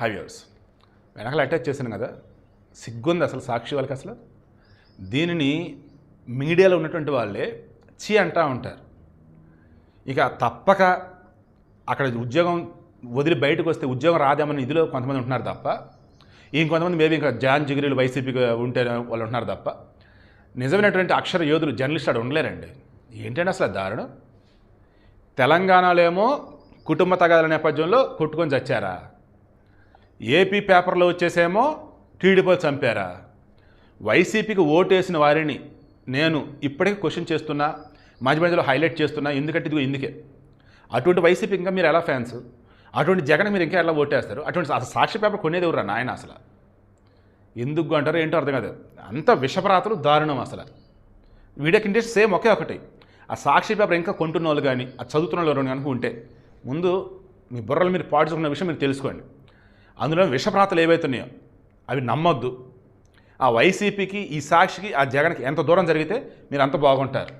హైవ్యూర్స్ వెనకాల అటాచ్ చేశాను కదా, సిగ్గుంది అసలు సాక్షి వాళ్ళకి. అసలు దీనిని మీడియాలో ఉన్నటువంటి వాళ్ళే చీ అంటూ ఉంటారు. ఇక తప్పక అక్కడ ఉద్యోగం వదిలి బయటకు వస్తే ఉద్యోగం రాదేమని ఇదిలో కొంతమంది ఉంటున్నారు తప్ప, ఇంకొంతమంది మేబీ ఇంకా జాన్ జిగిరీలు వైసీపీకి ఉంటే వాళ్ళు ఉంటున్నారు తప్ప, నిజమైనటువంటి అక్షర యోధులు జర్నలిస్ట్ అక్కడ ఉండలేరండి. ఏంటంటే అసలు దారుణం. తెలంగాణలో ఏమో కుటుంబ తగాదాల నేపథ్యంలో కొట్టుకొని చచ్చారా, ఏపీ పేపర్లో వచ్చేసేమో టీడీపీలు చంపారా, వైసీపీకి ఓటేసిన వారిని నేను ఇప్పటికీ క్వశ్చన్ చేస్తున్నా, మధ్య మధ్యలో హైలైట్ చేస్తున్నా. ఎందుకంటే ఇదిగో ఇందుకే అటువంటి వైసీపీ ఇంకా మీరు ఎలా ఫ్యాన్స్, అటువంటి జగన్ మీరు ఇంకా ఎలా ఓటేస్తారు? అటువంటి అసలు సాక్షి పేపర్ కొనేది ఎవరు నాయన? అసలు ఎందుకు అంటారు ఏంటో అర్థం కాదు. అంత విషపరాతలు దారుణం. అసలు వీడియోకి ఇంట్రెస్ట్ సేమ్ ఒకే ఒకటి, ఆ సాక్షి పేపర్ ఇంకా కొంటున్న వాళ్ళు కానీ ఆ చదువుతున్న వాళ్ళు కనుక ఉంటే ముందు మీ బుర్రలు మీరు పాడుచుకున్న విషయం మీరు తెలుసుకోండి. అందులో విషప్రాతలు ఏవైతున్నాయో అవి నమ్మొద్దు. ఆ వైసీపీకి ఈ సాక్షికి ఆ జగన్కి ఎంత దూరం జరిగితే మీరు అంత బాగుంటారు.